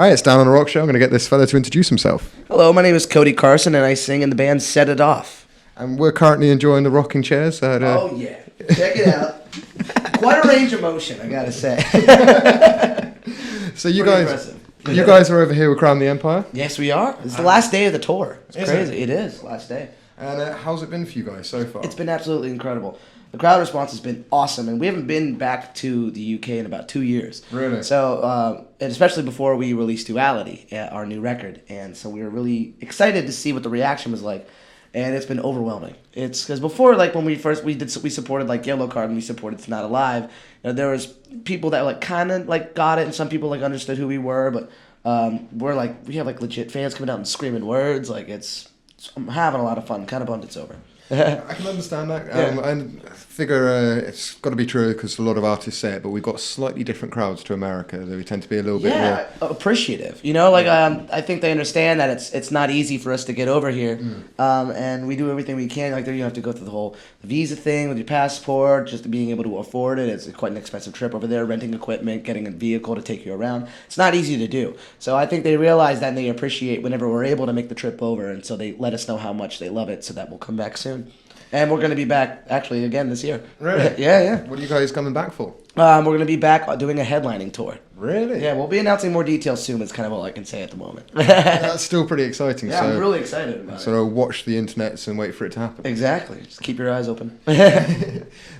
Hi, it's Dann on the Rock Show. I'm going to get this fella to introduce himself. Hello, my name is Cody Carson, and I sing in the band Set It Off. And we're currently enjoying the rocking chairs. Oh, yeah. Check it out. Quite a range of motion, I got to say. So you guys are over here with Crown the Empire? Yes, we are. It's the last day of the tour. It's crazy. It is, last day. And how's it been for you guys so far? It's been absolutely incredible. The crowd response has been awesome, and we haven't been back to the UK in about 2 years. Really? So, and especially before we released Duality, our new record, and so we were really excited to see what the reaction was like, and it's been overwhelming. It's because before, like when we supported like Yellow Card and we supported Not Alive, there was people that like kind of like got it, and some people like understood who we were, but we have like legit fans coming out and screaming words. Like I'm having a lot of fun. Kind of bummed it's over. I can understand that. And I figure it's got to be true because a lot of artists say it, but we've got slightly different crowds to America. We tend to be a little bit more appreciative. I think they understand that it's not easy for us to get over here, and we do everything we can. Like you have to go through the whole visa thing with your passport, just being able to afford it. It's quite an expensive trip over there, renting equipment, getting a vehicle to take you around. It's not easy to do. So I think they realize that and they appreciate whenever we're able to make the trip over, and so they let us know how much they love it so that we'll come back soon. And we're going to be back, actually, again this year. Really? Yeah. What are you guys coming back for? We're going to be back doing a headlining tour. Really? Yeah, we'll be announcing more details soon. That's kind of all I can say at the moment. That's still pretty exciting. Yeah, I'm really excited about it. So watch the internets and wait for it to happen. Exactly. Just keep your eyes open.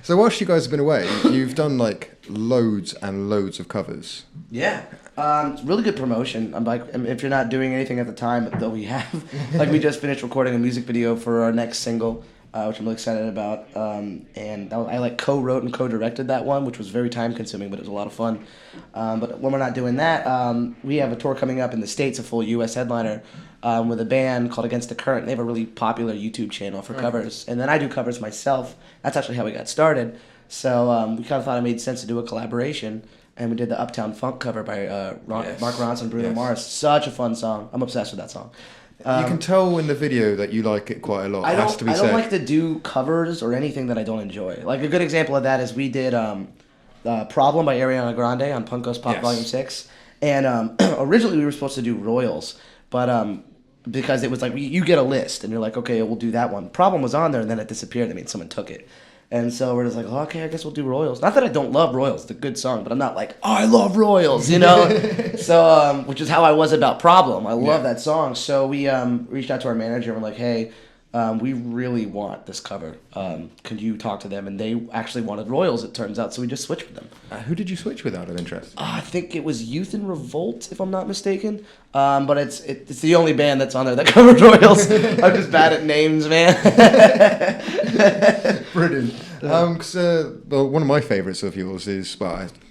So whilst you guys have been away, you've done like loads and loads of covers. Yeah. It's really good promotion. If you're not doing anything at the time, but though we have, like we just finished recording a music video for our next single, which I'm really excited about. And I co-wrote and co-directed that one, which was very time consuming, but it was a lot of fun. But when we're not doing that, we have a tour coming up in the States, a full U.S. headliner, with a band called Against the Current. They have a really popular YouTube channel for covers. And then I do covers myself. That's actually how we got started. So we kind of thought it made sense to do a collaboration. And we did the Uptown Funk cover by Mark Ronson and Bruno Mars. Such a fun song. I'm obsessed with that song. You can tell in the video that you like it quite a lot. I don't like to do covers or anything that I don't enjoy. Like a good example of that is we did Problem by Ariana Grande on Punkos Pop Volume 6. And originally we were supposed to do Royals, but because it was like you get a list and you're like, okay, we'll do that one. Problem was on there and then it disappeared. I mean, someone took it. And so we're just like, okay, I guess we'll do Royals. Not that I don't love Royals. It's a good song, but I'm not like, I love Royals, So, which is how I was about Problem. I love that song. So we reached out to our manager and we're like, hey, we really want this cover. Could you talk to them? And they actually wanted Royals, it turns out. So we just switched with them. Who did you switch with out of interest? I think it was Youth in Revolt, if I'm not mistaken. But it's the only band that's on there that covered Royals. I'm just bad at names, man. Brilliant. Because one of my favourites of yours is,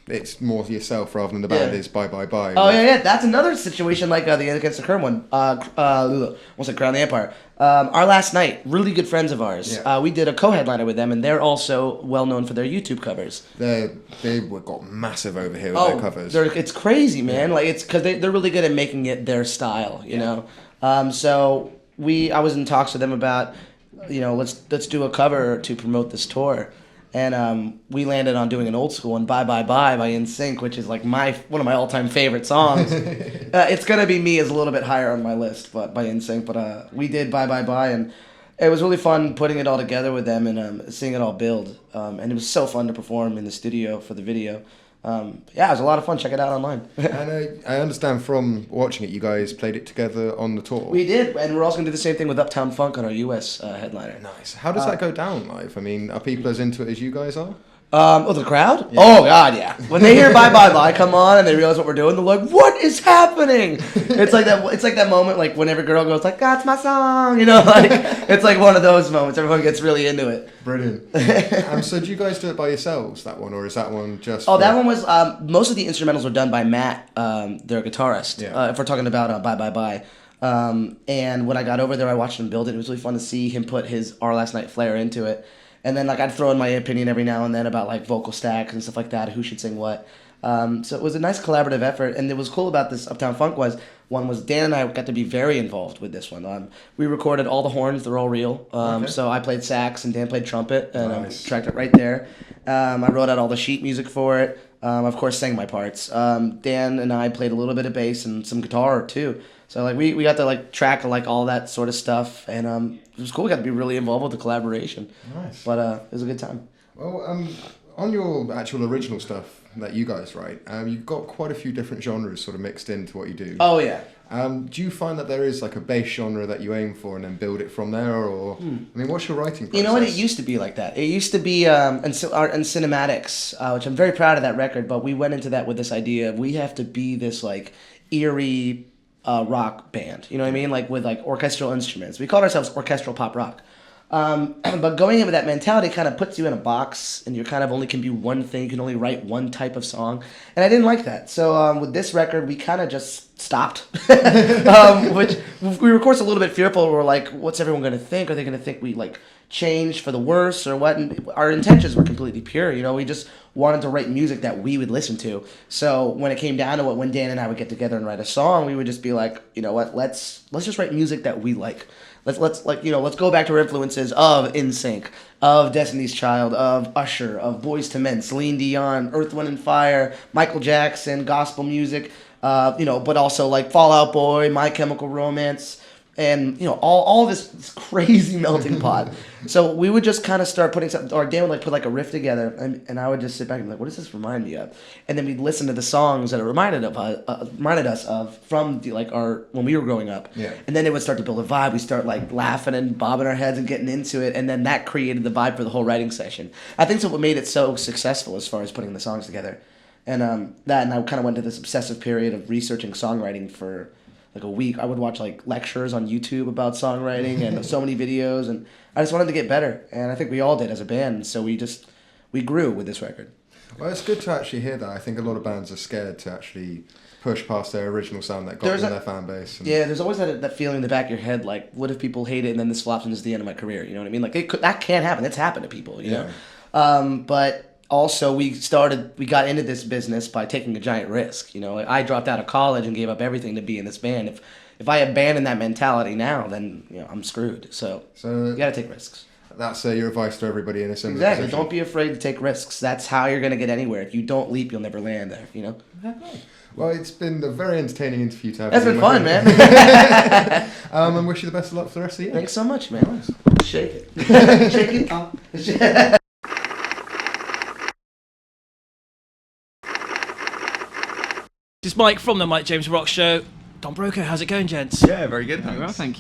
it's more yourself rather than the band is Bye Bye Bye. Oh, yeah. That's another situation like the Against the Current one. What's it, Crown the Empire. Our Last Night, really good friends of ours. Yeah. We did a co-headliner with them, and they're also well known for their YouTube covers. They've got massive over here with their covers. It's crazy, man. Like it's because they're really good at making it their style, you know. So I was in talks with them about, let's do a cover to promote this tour. And we landed on doing an old school one, Bye Bye Bye by NSYNC, which is like one of my all-time favorite songs. It's going to be Me is a little bit higher on my list by NSYNC, but we did Bye Bye Bye, and it was really fun putting it all together with them and seeing it all build. And it was so fun to perform in the studio for the video. It was a lot of fun. Check it out online. And I understand from watching it, you guys played it together on the tour. We did, and we're also going to do the same thing with Uptown Funk on our U.S. Headliner. Nice. How does that go down live? I mean, are people as into it as you guys are? The crowd? Yeah. Oh, God, yeah. When they hear Bye Bye Bye come on and they realize what we're doing, they're like, what is happening? It's like that moment, like, when every girl goes, like, that's my song, it's like one of those moments. Everyone gets really into it. Brilliant. So do you guys do it by yourselves, that one, or is that one just... that one was, most of the instrumentals were done by Matt, their guitarist, if we're talking about Bye Bye Bye. And when I got over there, I watched him build it. It was really fun to see him put his Our Last Night flair into it. And then I'd throw in my opinion every now and then about like vocal stacks and stuff like that, who should sing what. So it was a nice collaborative effort. And it was cool about this Uptown Funk was Dan and I got to be very involved with this one. We recorded all the horns; they're all real. So I played sax and Dan played trumpet, and tracked it right there. I wrote out all the sheet music for it. Of course, sang my parts. Dan and I played a little bit of bass and some guitar too. So like we got to like track like all that sort of stuff, and it was cool. We got to be really involved with the collaboration. Nice. But it was a good time. Well, on your actual original stuff that you guys write, you've got quite a few different genres sort of mixed into what you do. Oh yeah. Do you find that there is like a bass genre that you aim for and then build it from there, or I mean, what's your writing process? You know what? It used to be like that. It used to be and cinematics, which I'm very proud of that record. But we went into that with this idea of we have to be this like eerie rock band. You know what I mean? Like with like orchestral instruments. We called ourselves orchestral pop rock. But going in with that mentality kind of puts you in a box, and you kind of only can be one thing. You can only write one type of song, and I didn't like that. So with this record, we kind of just stopped, which we were of course a little bit fearful. We're like, what's everyone going to think? Are they going to think we like changed for the worse or what? And our intentions were completely pure. You know, we just wanted to write music that we would listen to. So when it came down to it, when Dan and I would get together and write a song, we would just be like, you know what? Let's just write music that we like. Let's go back to our influences of NSYNC, of Destiny's Child, of Usher, of Boyz II Men, Celine Dion, Earth, Wind and Fire, Michael Jackson, gospel music, but also like Fall Out Boy, My Chemical Romance, and all this crazy melting pot. So we would just kind of start putting something, or Dan would like put like a riff together, and I would just sit back and be like, what does this remind me of? And then we'd listen to the songs that it reminded us of from when we were growing up. Yeah. And then it would start to build a vibe. We start like laughing and bobbing our heads and getting into it, and then that created the vibe for the whole writing session. I think that's what made it so successful as far as putting the songs together. And and I kind of went to this obsessive period of researching songwriting for like a week. I would watch like lectures on YouTube about songwriting and so many videos, and I just wanted to get better, and I think we all did as a band. So we grew with this record. Well, it's good to actually hear that. I think a lot of bands are scared to actually push past their original sound that got them their fan base. Yeah, there's always that feeling in the back of your head, like, what if people hate it and then this flops and it's the end of my career? You know what I mean? Like, that can't happen. It's happened to people, you know? But also, we got into this business by taking a giant risk. You know, I dropped out of college and gave up everything to be in this band. If I abandon that mentality now, then I'm screwed. So you got to take risks. That's your advice to everybody in a similar Exactly. position. Don't be afraid to take risks. That's how you're going to get anywhere. If you don't leap, you'll never land there. You know. Okay. Well, it's been a very entertaining interview to have. That's been fun, man. And wish you the best of luck for the rest of the year. Thanks so much, man. Nice. Shake it. Shake it. This is Mike from the Mike James Rock Show. Don Broco, how's it going, gents? Yeah, very good. Thanks. Very well, thank you.